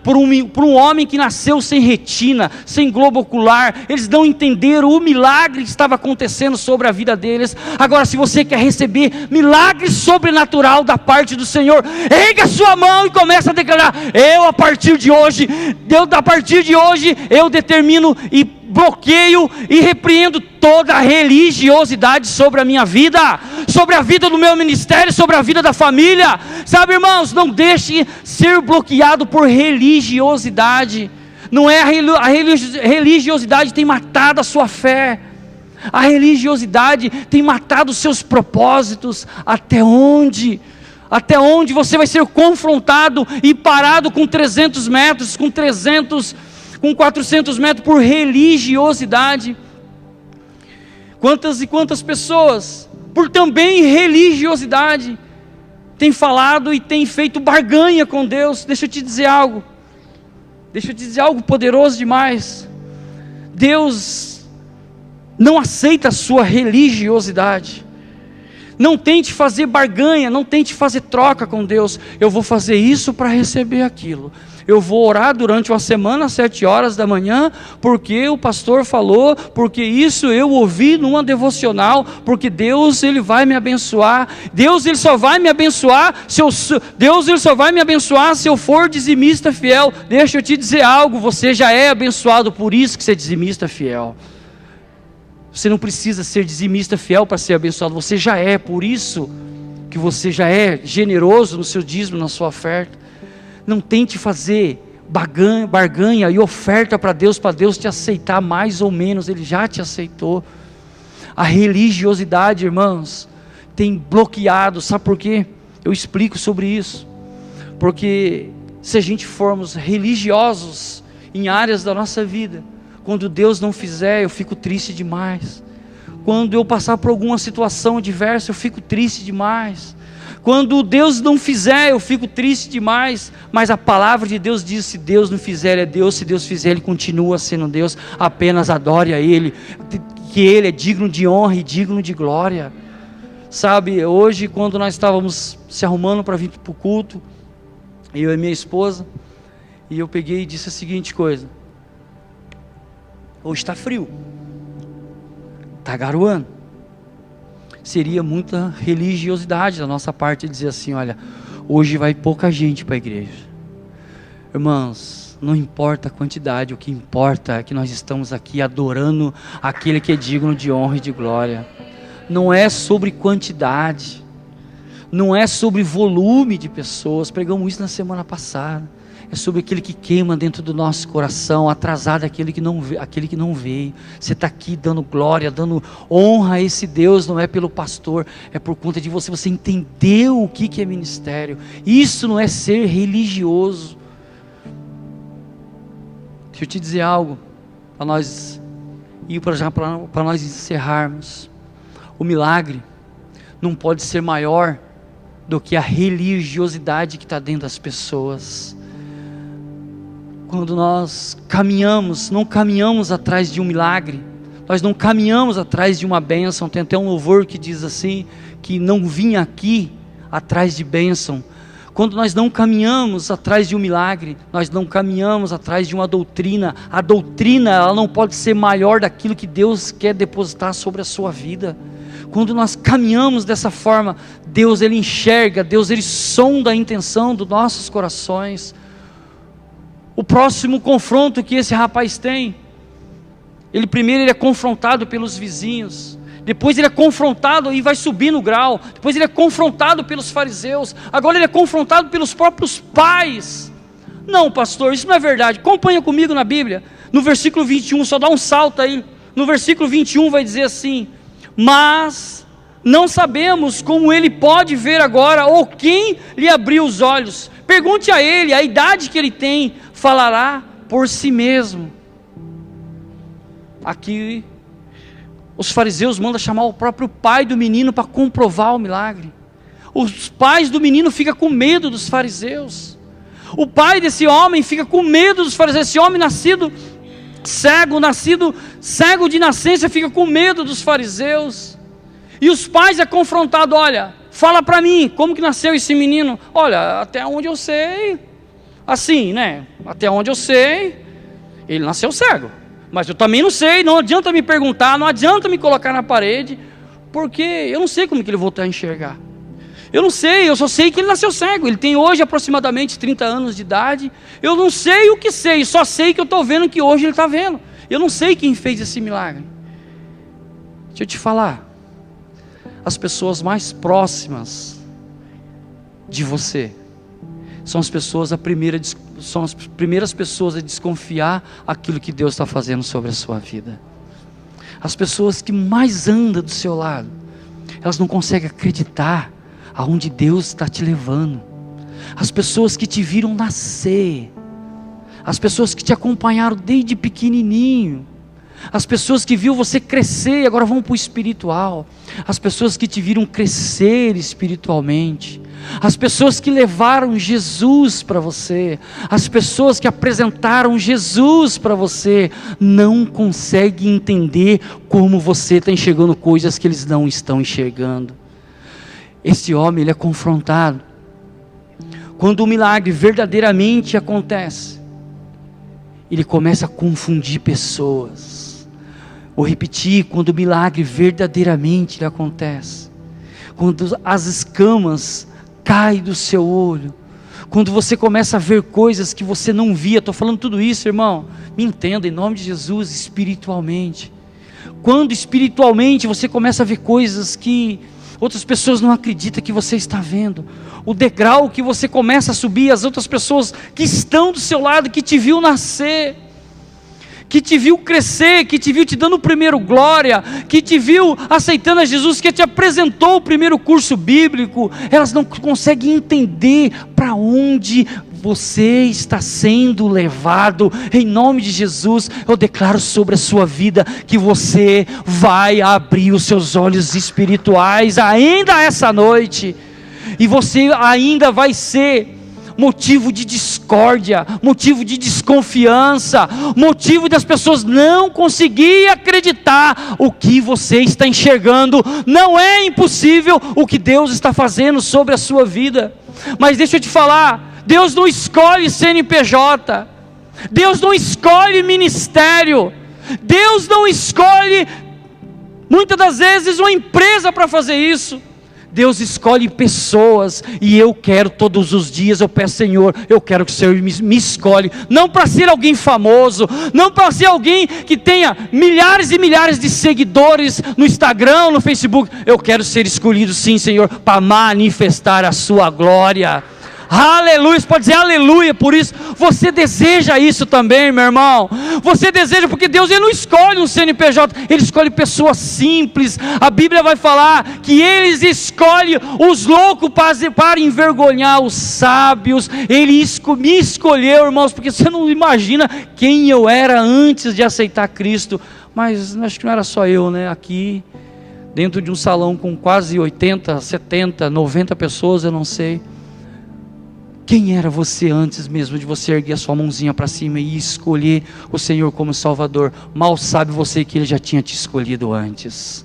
por um homem que nasceu sem retina, sem globo ocular. Eles não entenderam o milagre que estava acontecendo sobre a vida deles. Agora, se você quer receber milagre sobrenatural da parte do Senhor, ergue a sua mão e comece a declarar: a partir de hoje eu determino e bloqueio e repreendo toda a religiosidade sobre a minha vida, sobre a vida do meu ministério, sobre a vida da família. Sabe, irmãos, não deixe ser bloqueado por religiosidade. Não é a religiosidade tem matado a sua fé. A religiosidade tem matado os seus propósitos. Até onde você vai ser confrontado e parado com 300 metros, com 400 metros por religiosidade? Quantas e quantas pessoas, por também religiosidade, têm falado e têm feito barganha com Deus? Deixa eu te dizer algo poderoso demais. Deus não aceita a sua religiosidade. Não tente fazer barganha, não tente fazer troca com Deus. Eu vou fazer isso para receber aquilo. Eu vou orar durante uma semana, às 7 horas da manhã, porque o pastor falou, porque isso eu ouvi numa devocional, porque Deus, Ele vai me abençoar. Deus, Ele só vai me abençoar se eu for dizimista fiel. Deixa eu te dizer algo, você já é abençoado, por isso que você é dizimista fiel. Você não precisa ser dizimista fiel para ser abençoado, você já é, por isso que você já é generoso no seu dízimo, na sua oferta. Não tente fazer barganha e oferta para Deus te aceitar mais ou menos, Ele já te aceitou. A religiosidade, irmãos, tem bloqueado. Sabe por quê? Eu explico sobre isso. Porque se a gente formos religiosos em áreas da nossa vida, quando Deus não fizer, eu fico triste demais. Quando eu passar por alguma situação adversa, eu fico triste demais. Quando Deus não fizer, eu fico triste demais. Mas a palavra de Deus diz: se Deus não fizer, Ele é Deus. Se Deus fizer, Ele continua sendo Deus. Apenas adore a Ele, que Ele é digno de honra e digno de glória. Sabe, hoje quando nós estávamos se arrumando para vir para o culto, eu e minha esposa, e eu peguei e disse a seguinte coisa: hoje está frio, está garoando. Seria muita religiosidade da nossa parte dizer assim: olha, hoje vai pouca gente para a igreja. Irmãos, não importa a quantidade, o que importa é que nós estamos aqui adorando aquele que é digno de honra e de glória. Não é sobre quantidade, não é sobre volume de pessoas, pregamos isso na semana passada. É sobre aquele que queima dentro do nosso coração, atrasado aquele que não veio. Você está aqui dando glória, dando honra a esse Deus, não é pelo pastor, é por conta de você. Você entendeu o que é ministério. Isso não é ser religioso. Deixa eu te dizer algo, para nós ir para nós encerrarmos. O milagre não pode ser maior do que a religiosidade que está dentro das pessoas. Quando nós caminhamos, não caminhamos atrás de um milagre, nós não caminhamos atrás de uma bênção. Tem até um louvor que diz assim, que não vim aqui atrás de bênção. Quando nós não caminhamos atrás de um milagre, nós não caminhamos atrás de uma doutrina. A doutrina, ela não pode ser maior daquilo que Deus quer depositar sobre a sua vida. Quando nós caminhamos dessa forma, Deus Ele enxerga, Deus Ele sonda a intenção dos nossos corações. O próximo confronto que esse rapaz tem, primeiro ele é confrontado pelos vizinhos, depois ele é confrontado e vai subir no grau, depois ele é confrontado pelos fariseus, agora ele é confrontado pelos próprios pais. Não, pastor, isso não é verdade. Acompanha comigo na Bíblia, no versículo 21, só dá um salto aí. No versículo 21 vai dizer assim: mas não sabemos como ele pode ver agora, ou quem lhe abriu os olhos. Pergunte a ele, a idade que ele tem falará por si mesmo. Aqui os fariseus mandam chamar o próprio pai do menino para comprovar o milagre. Os pais do menino ficam com medo dos fariseus. O pai desse homem fica com medo dos fariseus. Esse homem nascido cego de nascença, fica com medo dos fariseus. E os pais é confrontado: olha, fala para mim, como que nasceu esse menino? Olha, até onde eu sei, assim, né? Até onde eu sei, ele nasceu cego. Mas eu também não sei, não adianta me perguntar, não adianta me colocar na parede, porque eu não sei como que ele voltou a enxergar. Eu não sei, eu só sei que ele nasceu cego. Ele tem hoje aproximadamente 30 anos de idade. Eu não sei o que sei, só sei que eu estou vendo que hoje ele está vendo. Eu não sei quem fez esse milagre. Deixa eu te falar, as pessoas mais próximas de você são as primeiras pessoas a desconfiar aquilo que Deus está fazendo sobre a sua vida. As pessoas que mais andam do seu lado, elas não conseguem acreditar aonde Deus está te levando. As pessoas que te viram nascer, as pessoas que te acompanharam desde pequenininho, as pessoas que viram você crescer e agora vão para o espiritual, as pessoas que te viram crescer espiritualmente, as pessoas que levaram Jesus para você, as pessoas que apresentaram Jesus para você, não conseguem entender como você está enxergando coisas que eles não estão enxergando. Esse homem, ele é confrontado. Quando o milagre verdadeiramente acontece, ele começa a confundir pessoas. Vou repetir, quando o milagre verdadeiramente acontece, quando as escamas caem do seu olho, quando você começa a ver coisas que você não via, estou falando tudo isso, irmão, me entenda, em nome de Jesus, espiritualmente. Quando espiritualmente você começa a ver coisas que outras pessoas não acreditam que você está vendo, o degrau que você começa a subir, as outras pessoas que estão do seu lado, que te viu nascer, que te viu crescer, que te viu te dando o primeiro glória, que te viu aceitando a Jesus, que te apresentou o primeiro curso bíblico, elas não conseguem entender para onde você está sendo levado, em nome de Jesus. Eu declaro sobre a sua vida, que você vai abrir os seus olhos espirituais, ainda essa noite, e você ainda vai ser motivo de discórdia, motivo de desconfiança, motivo das pessoas não conseguirem acreditar o que você está enxergando. Não é impossível o que Deus está fazendo sobre a sua vida. Mas deixa eu te falar, Deus não escolhe CNPJ, Deus não escolhe ministério, Deus não escolhe, muitas das vezes, uma empresa para fazer isso. Deus escolhe pessoas, e eu quero todos os dias, eu peço: Senhor, eu quero que o Senhor me escolhe, não para ser alguém famoso, não para ser alguém que tenha milhares e milhares de seguidores no Instagram, no Facebook. Eu quero ser escolhido, sim, Senhor, para manifestar a sua glória. Aleluia, você pode dizer aleluia por isso. Você deseja isso também, meu irmão? Você deseja, porque Deus, Ele não escolhe um CNPJ, Ele escolhe pessoas simples. A Bíblia vai falar que Ele escolhe os loucos para envergonhar os sábios. Ele me escolheu, irmãos, porque você não imagina quem eu era antes de aceitar Cristo. Mas acho que não era só eu, né? Aqui, dentro de um salão com quase 80, 70, 90 pessoas, eu não sei. Quem era você antes mesmo de você erguer a sua mãozinha para cima e escolher o Senhor como Salvador? Mal sabe você que Ele já tinha te escolhido antes.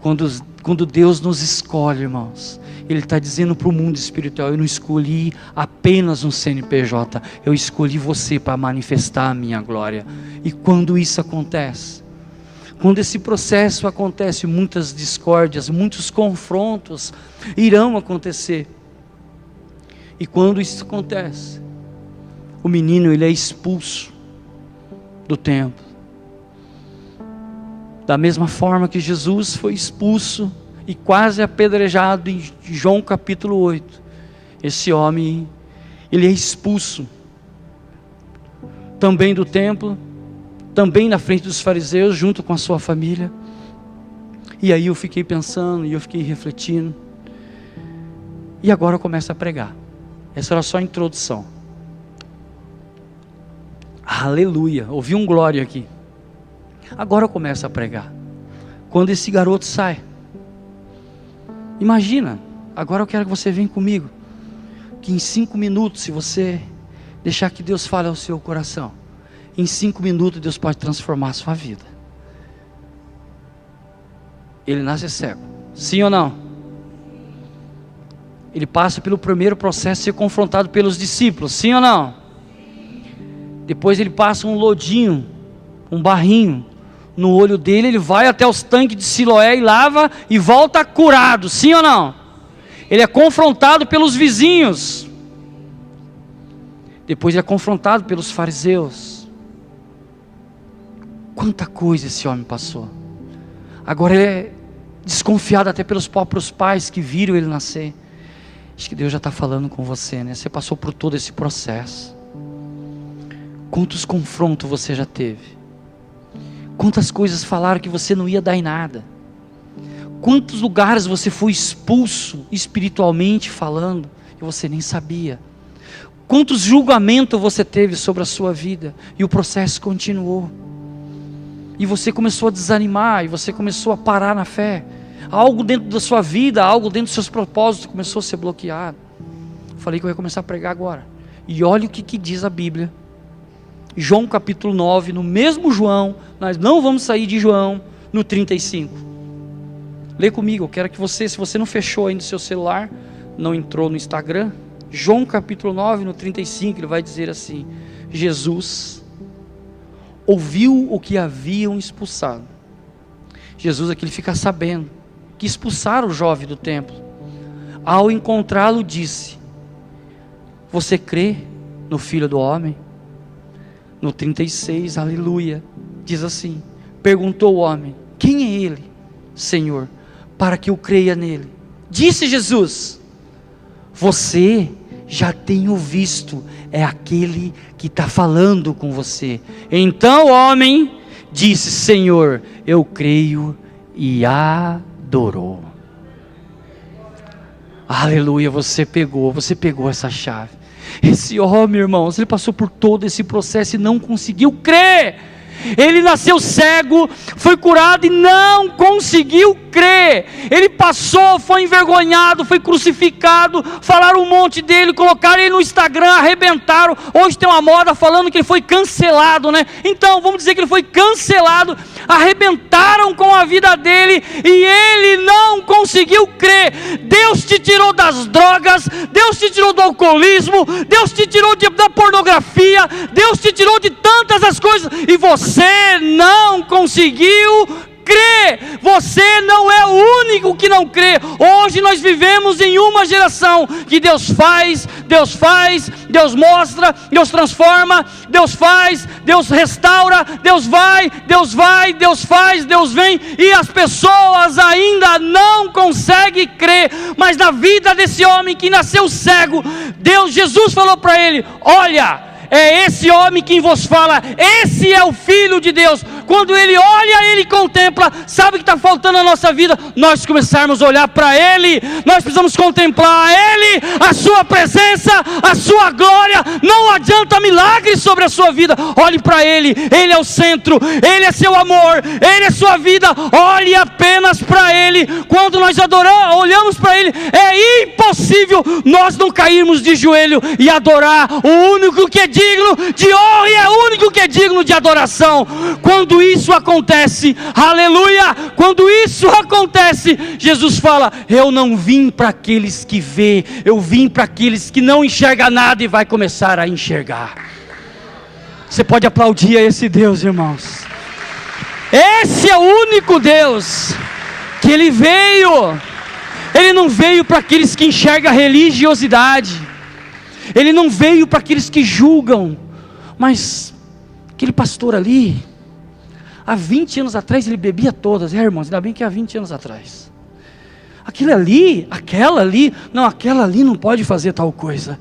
Quando Deus nos escolhe, irmãos, Ele está dizendo para o mundo espiritual: eu não escolhi apenas um CNPJ, eu escolhi você para manifestar a minha glória. E quando isso acontece, quando esse processo acontece, muitas discórdias, muitos confrontos irão acontecer. E quando isso acontece, o menino, ele é expulso do templo. Da mesma forma que Jesus foi expulso e quase apedrejado em João capítulo 8. Esse homem, ele é expulso também do templo, também na frente dos fariseus, junto com a sua família. E aí eu fiquei pensando, e eu fiquei refletindo. E agora eu começo a pregar. Essa era só a introdução. Aleluia, ouvi um glória aqui. Agora eu começo a pregar. Quando esse garoto sai, imagina, agora eu quero que você venha comigo, que em 5 minutos, se você deixar que Deus fale ao seu coração, em 5 minutos Deus pode transformar a sua vida. Ele nasce cego, sim ou não? Ele passa pelo primeiro processo de ser confrontado pelos discípulos, sim ou não? Depois ele passa um lodinho, um barrinho no olho dele, ele vai até os tanques de Siloé e lava e volta curado, sim ou não? Ele é confrontado pelos vizinhos. Depois ele é confrontado pelos fariseus. Quanta coisa esse homem passou. Agora ele é desconfiado até pelos próprios pais que viram ele nascer. Acho que Deus já está falando com você, né? Você passou por todo esse processo. Quantos confrontos você já teve? Quantas coisas falaram que você não ia dar em nada? Quantos lugares você foi expulso espiritualmente falando e você nem sabia? Quantos julgamentos você teve sobre a sua vida e o processo continuou? E você começou a desanimar, e você começou a parar na fé. Algo dentro da sua vida, algo dentro dos seus propósitos começou a ser bloqueado. Falei que eu ia começar a pregar agora. E olha o que diz a Bíblia. João capítulo 9, no mesmo João, nós não vamos sair de João, no 35. Lê comigo, eu quero que você, se você não fechou ainda o seu celular, não entrou no Instagram, João capítulo 9, no 35, ele vai dizer assim: Jesus ouviu o que haviam expulsado. Jesus aqui, ele fica sabendo que expulsaram o jovem do templo. Ao encontrá-lo, disse: você crê no Filho do Homem? No 36, aleluia, diz assim: perguntou o homem: quem é ele, Senhor, para que eu creia nele? Disse Jesus: você já tem o visto, é aquele que está falando com você. Então o homem disse: Senhor, eu creio, e adorou. Aleluia, você pegou essa chave. Esse homem, irmãos, ele passou por todo esse processo e não conseguiu crer. Ele nasceu cego, foi curado e não conseguiu crer. Ele passou, foi envergonhado, foi crucificado, falaram um monte dele, colocaram ele no Instagram, arrebentaram. Hoje tem uma moda falando que ele foi cancelado, né? Então, vamos dizer que ele foi cancelado, arrebentaram com a vida dele e ele não conseguiu crer. Deus te tirou das drogas, Deus te tirou do alcoolismo, Deus te tirou da pornografia, Deus te tirou de tantas as coisas e você não conseguiu crer. Você não é o único que não crê. Hoje nós vivemos em uma geração que Deus faz, Deus mostra, Deus transforma, Deus faz, Deus restaura, Deus vai, Deus faz, Deus vem, e as pessoas ainda não conseguem crer. Mas na vida desse homem que nasceu cego, Jesus falou para ele: olha, é esse homem quem vos fala, esse é o Filho de Deus. Quando ele olha, ele contempla. Sabe o que está faltando na nossa vida? Nós começarmos a olhar para Ele. Nós precisamos contemplar Ele, a Sua presença, a Sua glória. Não adianta milagres sobre a sua vida. Olhe para Ele, Ele é o centro, Ele é seu amor, Ele é sua vida. Olhe apenas para Ele. Quando nós adoramos, olhamos para Ele, é impossível nós não cairmos de joelho e adorar o único que é digno de honra e é o único que é digno de adoração. Quando isso acontece, aleluia, quando isso acontece, Jesus fala: eu não vim para aqueles que vê, eu vim para aqueles que não enxergam nada e vai começar a enxergar. Você pode aplaudir a esse Deus, irmãos. Esse é o único Deus que Ele veio. Ele não veio para aqueles que enxergam a religiosidade, Ele não veio para aqueles que julgam. Mas aquele pastor ali, há 20 anos atrás ele bebia todas, irmãos, ainda bem que há 20 anos atrás. Aquela ali não pode fazer tal coisa.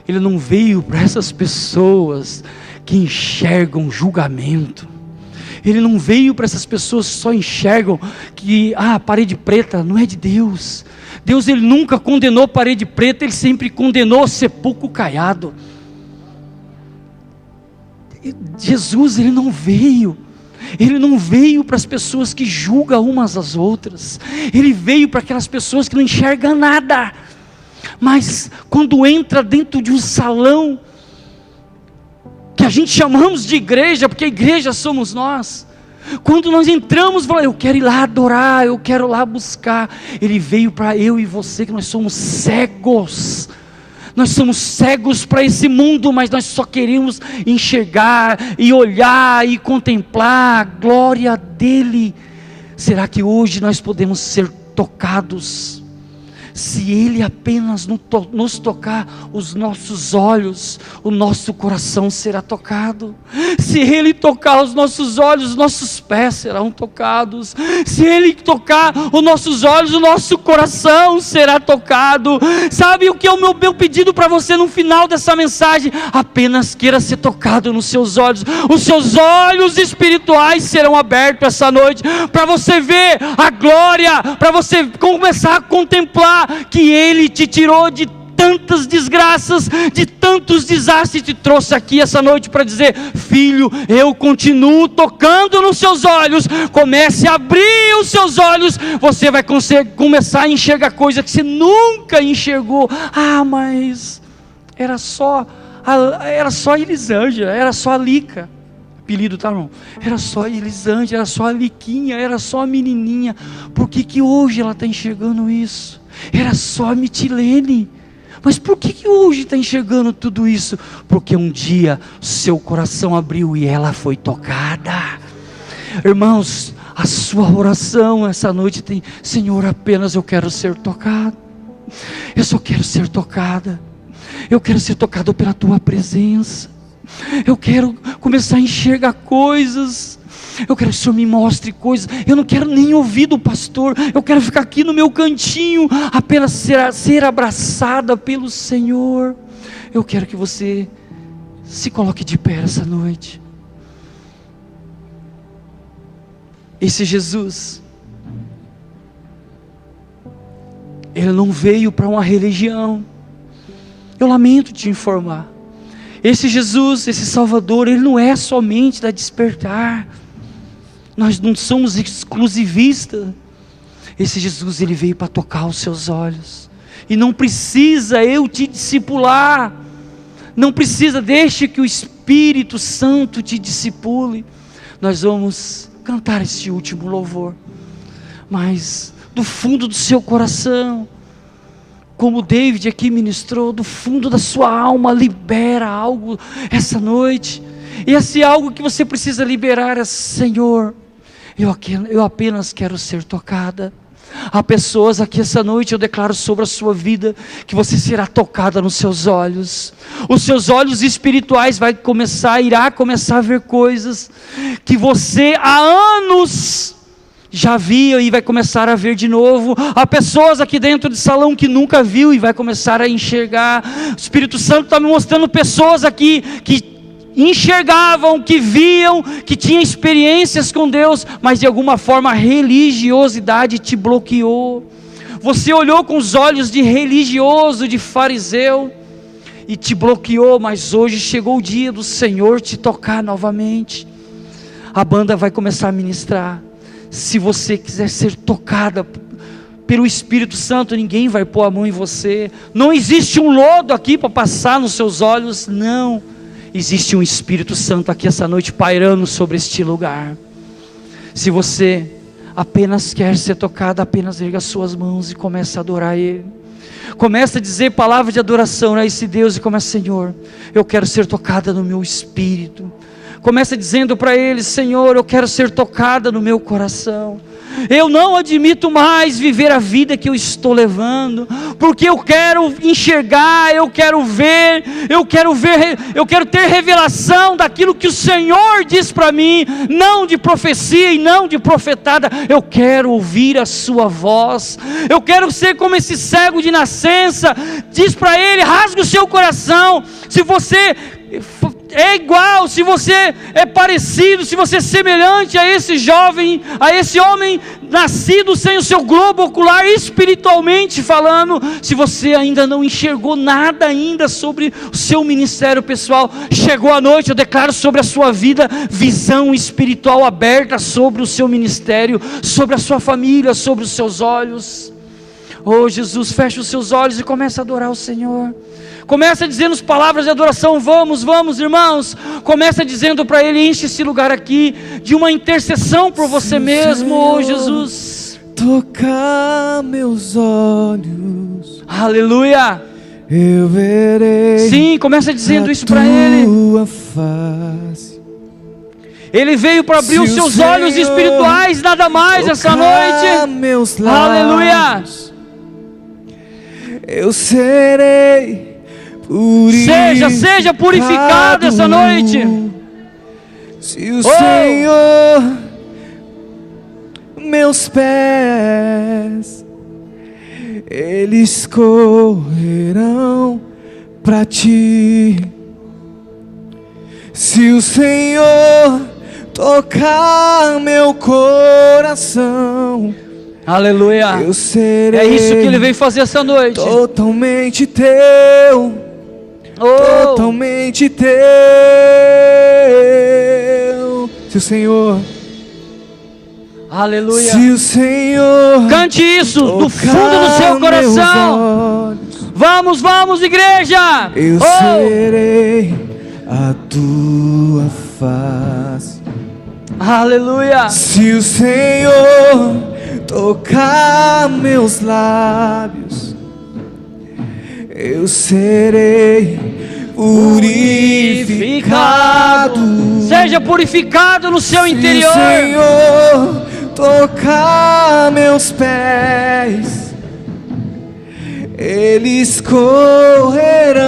Ele não veio para essas pessoas que enxergam julgamento. Ele não veio para essas pessoas que só enxergam que a parede preta não é de Deus. Deus, Ele nunca condenou parede preta, Ele sempre condenou sepulcro caiado. Jesus, Ele não veio para as pessoas que julgam umas às outras. Ele veio para aquelas pessoas que não enxergam nada. Mas quando entra dentro de um salão, que a gente chamamos de igreja, porque a igreja somos nós. Quando nós entramos, falamos: eu quero ir lá adorar, eu quero lá buscar. Ele veio para eu e você, que nós somos cegos. Nós somos cegos para esse mundo, mas nós só queremos enxergar e olhar e contemplar a glória dEle. Será que hoje nós podemos ser tocados? Se Ele apenas nos tocar, os nossos olhos, o nosso coração será tocado. Se Ele tocar os nossos olhos, os nossos pés serão tocados. Se Ele tocar os nossos olhos, o nosso coração será tocado. Sabe o que é o meu pedido para você no final dessa mensagem? Apenas queira ser tocado nos seus olhos. Os seus olhos espirituais serão abertos essa noite, para você ver a glória, para você começar a contemplar que Ele te tirou de tantas desgraças, de tantos desastres, te trouxe aqui essa noite para dizer: filho, eu continuo tocando nos seus olhos. Comece a abrir os seus olhos, você vai começar a enxergar coisas que você nunca enxergou. Mas era só Elisângela, era só a Lica, apelido, tá, irmão? Era só Elisângela, era só a Liquinha, era só a menininha. Por que hoje ela está enxergando isso? Era só a Mitilene. Mas por que hoje está enxergando tudo isso? Porque um dia seu coração abriu e ela foi tocada. Irmãos, a sua oração essa noite tem: Senhor, apenas eu quero ser tocado. Eu só quero ser tocada. Eu quero ser tocado pela Tua presença. Eu quero começar a enxergar coisas. Eu quero que o Senhor me mostre coisas. Eu não quero nem ouvir do pastor. Eu quero ficar aqui no meu cantinho, apenas ser abraçada pelo Senhor. Eu quero que você se coloque de pé essa noite. Esse Jesus, Ele não veio para uma religião. Eu lamento te informar, esse Jesus, esse Salvador, Ele não é somente da Despertar. Nós não somos exclusivistas. Esse Jesus, Ele veio para tocar os seus olhos. E não precisa eu te discipular. Não precisa, deixe que o Espírito Santo te discipule. Nós vamos cantar este último louvor. Mas do fundo do seu coração, como David aqui ministrou, do fundo da sua alma, libera algo essa noite. E esse algo que você precisa liberar é: Senhor, eu apenas quero ser tocada. Há pessoas aqui essa noite, eu declaro sobre a sua vida, que você será tocada nos seus olhos. Os seus olhos espirituais irá começar a ver coisas que você há anos já via e vai começar a ver de novo. Há pessoas aqui dentro de salão que nunca viu e vai começar a enxergar. O Espírito Santo está me mostrando pessoas aqui que enxergavam, que viam, que tinham experiências com Deus, mas de alguma forma a religiosidade te bloqueou. Você olhou com os olhos de religioso, de fariseu, e te bloqueou, mas hoje chegou o dia do Senhor te tocar novamente. A banda vai começar a ministrar. Se você quiser ser tocada pelo Espírito Santo, ninguém vai pôr a mão em você. Não existe um lodo aqui para passar nos seus olhos, não. Existe um Espírito Santo aqui essa noite pairando sobre este lugar. Se você apenas quer ser tocado, apenas erga as suas mãos e comece a adorar Ele. Comece a dizer palavras de adoração a esse Deus e comece: Senhor, eu quero ser tocada no meu espírito. Comece dizendo para Ele: Senhor, eu quero ser tocada no meu coração. Eu não admito mais viver a vida que eu estou levando, porque eu quero enxergar, eu quero ter revelação daquilo que o Senhor diz para mim, não de profecia e não de profetada. Eu quero ouvir a sua voz. Eu quero ser como esse cego de nascença. Diz para ele: rasgue o seu coração. Se você é igual, se você é parecido, se você é semelhante a esse jovem, a esse homem nascido sem o seu globo ocular, espiritualmente falando, se você ainda não enxergou nada ainda sobre o seu ministério pessoal, chegou a noite, eu declaro sobre a sua vida visão espiritual aberta sobre o seu ministério, sobre a sua família, sobre os seus olhos. Oh Jesus, feche os seus olhos e comece a adorar o Senhor. Começa dizendo as palavras de adoração. Vamos, irmãos. Começa dizendo para Ele: enche esse lugar aqui de uma intercessão por você mesmo, oh Jesus. Tocar meus olhos, aleluia. Eu verei. Sim, começa dizendo isso para Ele. Face. Ele veio para abrir os seus olhos espirituais, nada mais essa noite. Meus aleluia. Eu serei purificado. Seja purificado essa noite. Se o Senhor, meus pés, eles correrão para ti. Se o Senhor tocar meu coração, aleluia. Eu serei. É isso que Ele veio fazer essa noite. Totalmente teu. Totalmente teu. Se o Senhor, aleluia. Se o Senhor, cante isso do fundo do seu coração. Vamos, igreja. Eu serei a tua face. Aleluia. Se o Senhor tocar meus lábios, eu serei purificado. Seja purificado no seu interior. Se o Senhor tocar meus pés, eles correrão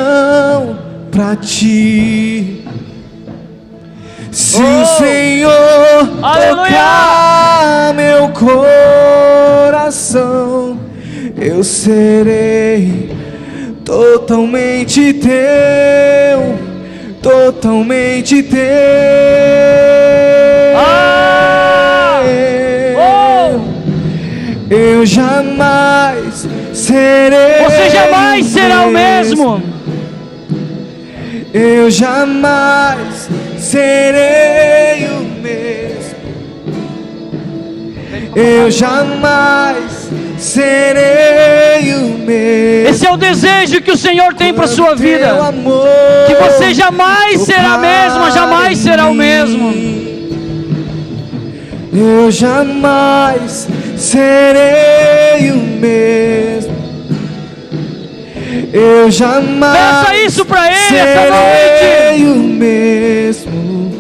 para ti. Se o Senhor tocar meu coração, eu serei totalmente teu, totalmente teu. Eu jamais serei. Você jamais será o mesmo. eu jamais serei o mesmo. Eu jamais serei o mesmo. Esse é o desejo que o Senhor tem para a sua vida. Teu amor Que você jamais será a mesma, jamais será o mesmo. Eu jamais serei o mesmo. Eu jamais Peça isso para Ele essa serei noite. o mesmo.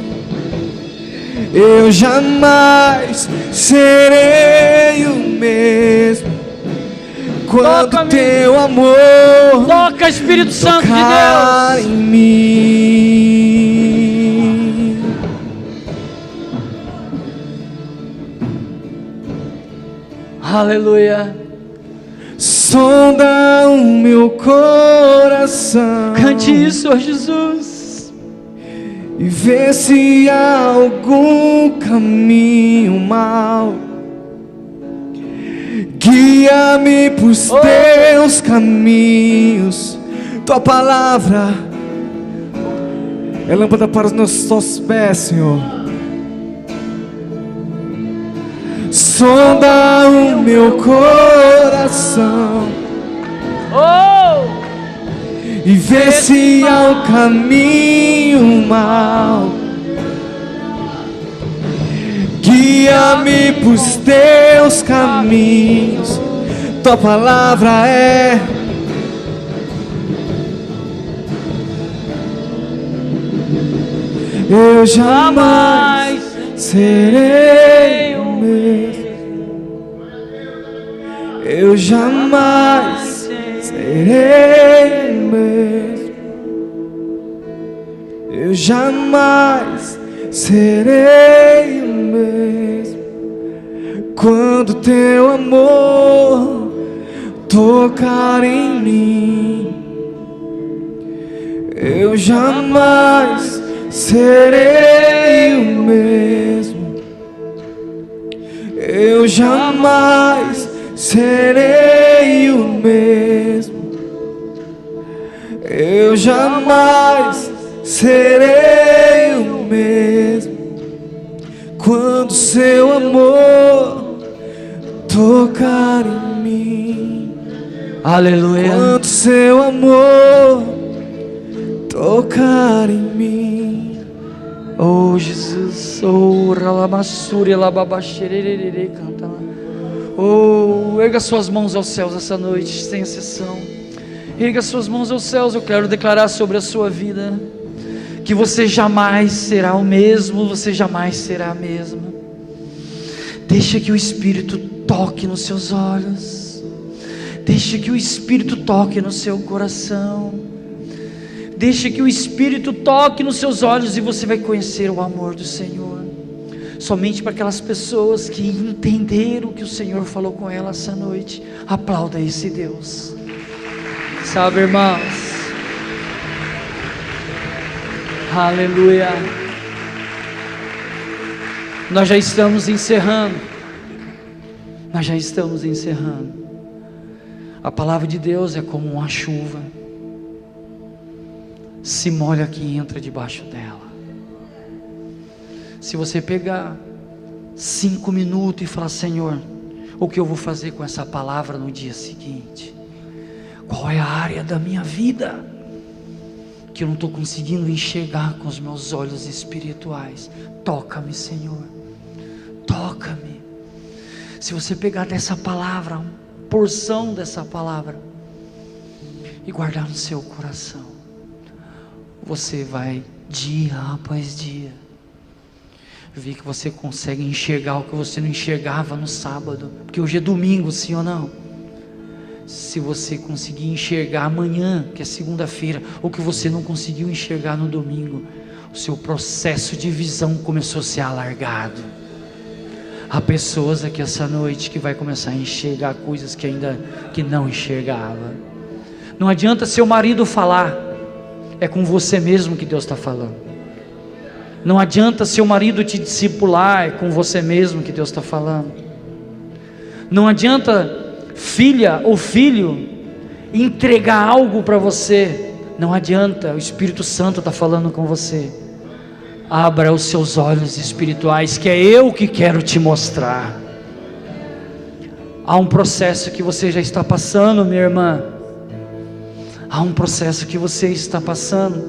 Eu jamais serei o mesmo. Quando Toca-me. teu amor Toca, Espírito Santo de tocar Deus. em mim. Aleluia. Sonda o meu coração. Cante isso, ó Jesus. E vê se há algum caminho mau. Guia-me pros teus caminhos. Tua palavra é lâmpada para os nossos pés, Senhor. Sonda o meu coração Oh! e vê se há um caminho mau. Guia-me pros teus caminhos. Tua palavra é eu jamais serei o mesmo. Eu jamais serei o mesmo. Eu jamais serei o mesmo. Quando teu amor tocar em mim, eu jamais serei o mesmo. Eu jamais serei o mesmo. Eu jamais serei o mesmo. Quando seu amor tocar em mim. Aleluia. Quando seu amor tocar em mim. Oh Jesus, oh Ralamassuri, Lababaxerere, canta lá. Oh, erga suas mãos aos céus essa noite, sem exceção. Erga suas mãos aos céus, eu quero declarar sobre a sua vida que você jamais será o mesmo, você jamais será a mesma. Deixa que o Espírito toque nos seus olhos, deixa que o Espírito toque no seu coração, deixa que o Espírito toque nos seus olhos e você vai conhecer o amor do Senhor. Somente para aquelas pessoas que entenderam o que o Senhor falou com elas essa noite. Aplauda esse Deus. Sabe, irmãos? Aleluia. Nós já estamos encerrando. Nós já estamos encerrando. A palavra de Deus é como uma chuva. Se molha quem entra debaixo dela. Se você pegar 5 minutos e falar: Senhor, o que eu vou fazer com essa palavra no dia seguinte? Qual é a área da minha vida que eu não estou conseguindo enxergar com os meus olhos espirituais? Toca-me, Senhor, toca-me. Se você pegar dessa palavra, uma porção dessa palavra, e guardar no seu coração, você vai dia após dia ver que você consegue enxergar o que você não enxergava no sábado, porque hoje é domingo, sim ou não? Se você conseguir enxergar amanhã, que é segunda-feira, o que você não conseguiu enxergar no domingo, o seu processo de visão começou a ser alargado. Há pessoas aqui essa noite que vai começar a enxergar coisas que não enxergava. Não adianta seu marido falar, é com você mesmo que Deus está falando. Não adianta seu marido te discipular, é com você mesmo que Deus está falando. Não adianta filha ou filho entregar algo para você, Não adianta, o Espírito Santo está falando com você. Abra os seus olhos espirituais, que é eu que quero te mostrar. Há um processo que você já está passando, minha irmã. Há um processo que você está passando,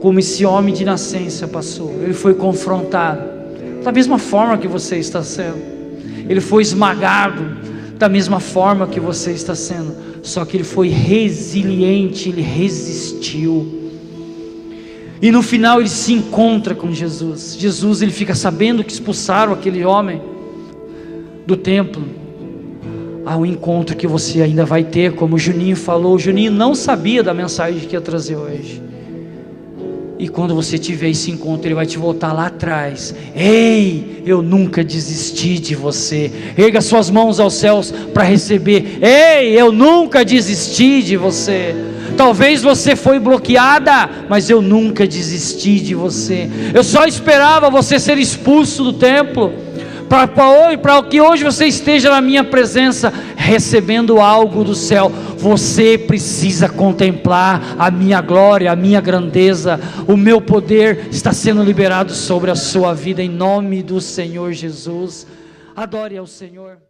como esse homem de nascença passou. Ele foi confrontado, da mesma forma que você está sendo. Ele foi esmagado, da mesma forma que você está sendo. Só que ele foi resiliente, ele resistiu. E no final ele se encontra com Jesus. Jesus, ele fica sabendo que expulsaram aquele homem do templo. Há um encontro que você ainda vai ter, como o Juninho falou. O Juninho não sabia da mensagem que ia trazer hoje. E quando você tiver esse encontro, ele vai te voltar lá atrás. Ei, eu nunca desisti de você. Erga suas mãos aos céus para receber. Ei, eu nunca desisti de você. Talvez você foi bloqueada, mas eu nunca desisti de você. Eu só esperava você ser expulso do templo, para que hoje você esteja na minha presença, recebendo algo do céu. Você precisa contemplar a minha glória, a minha grandeza. O meu poder está sendo liberado sobre a sua vida, em nome do Senhor Jesus. Adore ao Senhor.